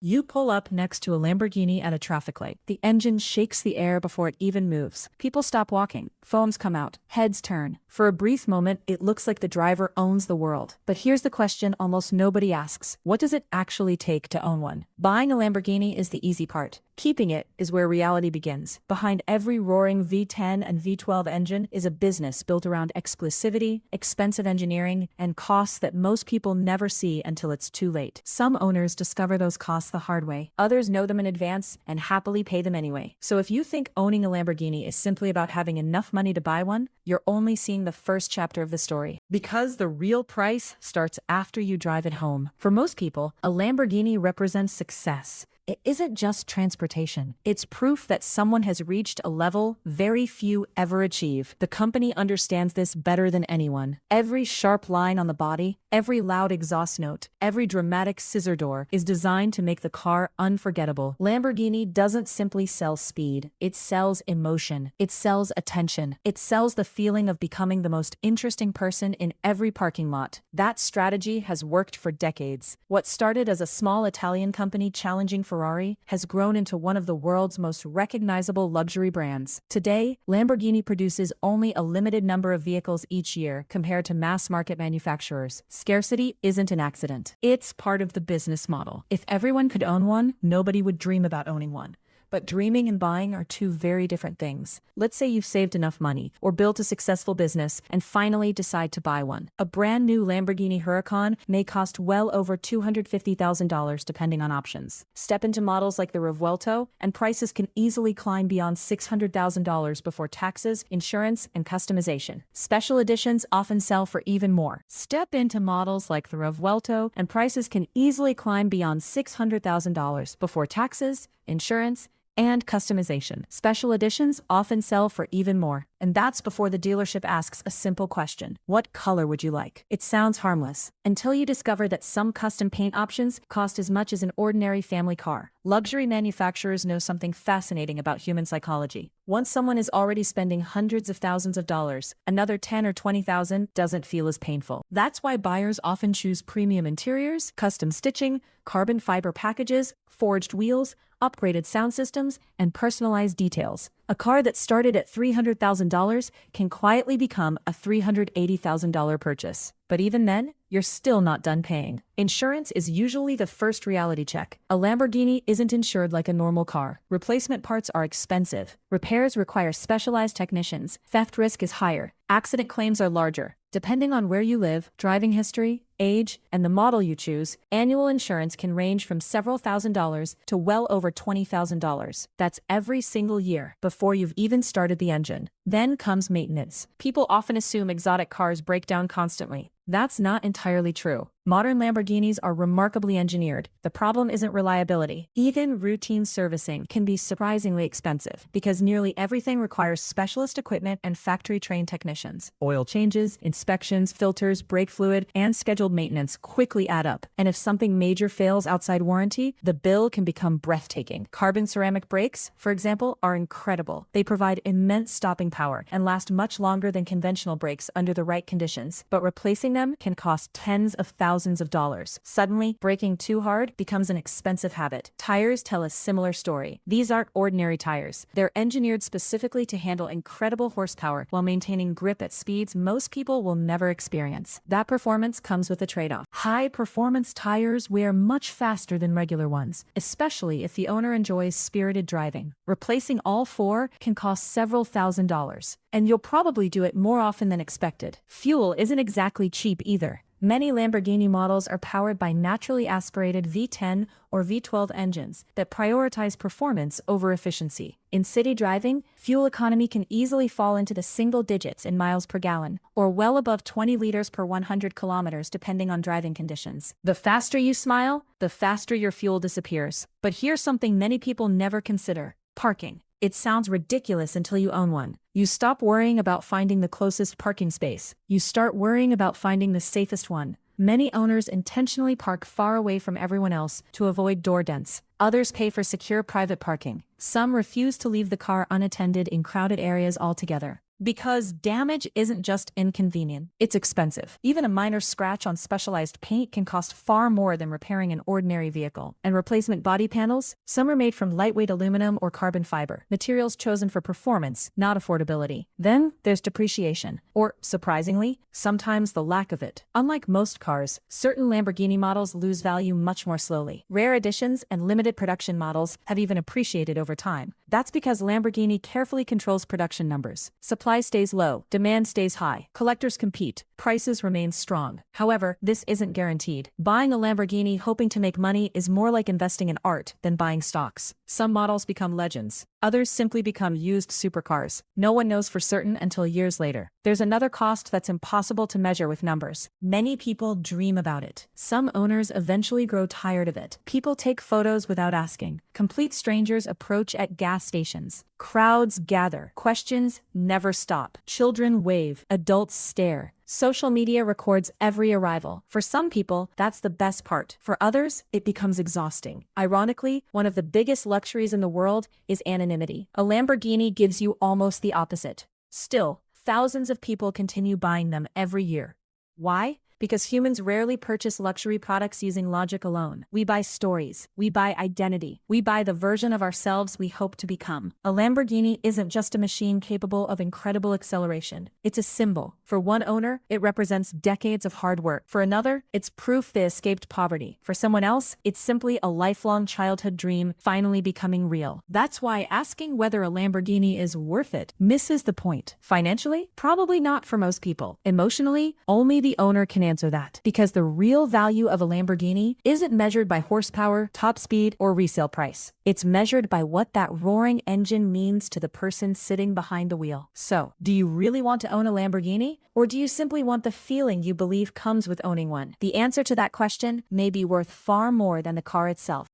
You pull up next to a Lamborghini at a traffic light. The engine shakes the air before it even moves. People stop walking. Foams come out. Heads turn. For a brief moment, it looks like the driver owns the world. But here's the question almost nobody asks. What does it actually take to own one? Buying a Lamborghini is the easy part. Keeping it is where reality begins. Behind every roaring V10 and V12 engine is a business built around exclusivity, expensive engineering, and costs that most people never see until it's too late. Some owners discover those costs the hard way. Others know them in advance and happily pay them anyway. So if you think owning a Lamborghini is simply about having enough money to buy one, you're only seeing the first chapter of the story. Because the real price starts after you drive it home. For most people, a Lamborghini represents success. It isn't just transportation. It's proof that someone has reached a level very few ever achieve. The company understands this better than anyone. Every sharp line on the body, every loud exhaust note, every dramatic scissor door is designed to make the car unforgettable. Lamborghini doesn't simply sell speed. It sells emotion. It sells attention. It sells the feeling of becoming the most interesting person in every parking lot. That strategy has worked for decades. What started as a small Italian company challenging Ferrari has grown into one of the world's most recognizable luxury brands. Today, Lamborghini produces only a limited number of vehicles each year compared to mass-market manufacturers. Scarcity isn't an accident. It's part of the business model. If everyone could own one, nobody would dream about owning one. But dreaming and buying are two very different things. Let's say you've saved enough money or built a successful business and finally decide to buy one. A brand new Lamborghini Huracan may cost well over $250,000 depending on options. Step into models like the Revuelto and prices can easily climb beyond $600,000 before taxes, insurance, and customization. Special editions often sell for even more. Step into models like the Revuelto and prices can easily climb beyond $600,000 before taxes, insurance, and customization. Special editions often sell for even more. And that's before the dealership asks a simple question. What color would you like? It sounds harmless, until you discover that some custom paint options cost as much as an ordinary family car. Luxury manufacturers know something fascinating about human psychology. Once someone is already spending hundreds of thousands of dollars, another 10 or 20,000 doesn't feel as painful. That's why buyers often choose premium interiors, custom stitching, carbon fiber packages, forged wheels, upgraded sound systems, and personalized details. A car that started at $300,000 can quietly become a $380,000 purchase. But even then, you're still not done paying. Insurance is usually the first reality check. A Lamborghini isn't insured like a normal car. Replacement parts are expensive. Repairs require specialized technicians. Theft risk is higher. Accident claims are larger. Depending on where you live, driving history, age, and the model you choose, annual insurance can range from several $1,000s to well over $20,000. That's every single year, before you've even started the engine. Then comes maintenance. People often assume exotic cars break down constantly. That's not entirely true. Modern Lamborghinis are remarkably engineered. The problem isn't reliability. Even routine servicing can be surprisingly expensive because nearly everything requires specialist equipment and factory-trained technicians. Oil changes, inspections, filters, brake fluid, and scheduled maintenance quickly add up. And if something major fails outside warranty, the bill can become breathtaking. Carbon ceramic brakes, for example, are incredible. They provide immense stopping power and last much longer than conventional brakes under the right conditions. But replacing them can cost tens of thousands of dollars. Suddenly, braking too hard becomes an expensive habit. Tires tell a similar story. These aren't ordinary tires. They're engineered specifically to handle incredible horsepower while maintaining grip at speeds most people will never experience. That performance comes with a trade-off. High-performance tires wear much faster than regular ones, especially if the owner enjoys spirited driving. Replacing all four can cost several $1,000s, and you'll probably do it more often than expected. Fuel isn't exactly cheap either. Many Lamborghini models are powered by naturally aspirated V10 or V12 engines that prioritize performance over efficiency. In city driving, fuel economy can easily fall into the single digits in miles per gallon, or well above 20 liters per 100 kilometers depending on driving conditions. The faster you smile, the faster your fuel disappears. But here's something many people never consider: parking. It sounds ridiculous until you own one. You stop worrying about finding the closest parking space. You start worrying about finding the safest one. Many owners intentionally park far away from everyone else to avoid door dents. Others pay for secure private parking. Some refuse to leave the car unattended in crowded areas altogether. Because damage isn't just inconvenient, it's expensive. Even a minor scratch on specialized paint can cost far more than repairing an ordinary vehicle. And replacement body panels? Some are made from lightweight aluminum or carbon fiber, materials chosen for performance, not affordability. Then there's depreciation, or surprisingly, sometimes the lack of it. Unlike most cars, certain Lamborghini models lose value much more slowly. Rare editions and limited production models have even appreciated over time. That's because Lamborghini carefully controls production numbers. Supply stays low, demand stays high, collectors compete, prices remain strong. However, this isn't guaranteed. Buying a Lamborghini hoping to make money is more like investing in art than buying stocks. Some models become legends. Others simply become used supercars. No one knows for certain until years later. There's another cost that's impossible to measure with numbers. Many people dream about it. Some owners eventually grow tired of it. People take photos without asking. Complete strangers approach at gas stations. Crowds gather. Questions never stop. Children wave. Adults stare. Social media records every arrival. For some people, that's the best part. For others, it becomes exhausting. Ironically, one of the biggest luxuries in the world is anonymity. A Lamborghini gives you almost the opposite. Still, thousands of people continue buying them every year. Why? Because humans rarely purchase luxury products using logic alone. We buy stories. We buy identity. We buy the version of ourselves we hope to become. A Lamborghini isn't just a machine capable of incredible acceleration. It's a symbol. For one owner, it represents decades of hard work. For another, it's proof they escaped poverty. For someone else, it's simply a lifelong childhood dream finally becoming real. That's why asking whether a Lamborghini is worth it misses the point. Financially, probably not for most people. Emotionally, only the owner can answer that. Because the real value of a Lamborghini isn't measured by horsepower, top speed, or resale price. It's measured by what that roaring engine means to the person sitting behind the wheel. So, do you really want to own a Lamborghini? Or do you simply want the feeling you believe comes with owning one? The answer to that question may be worth far more than the car itself.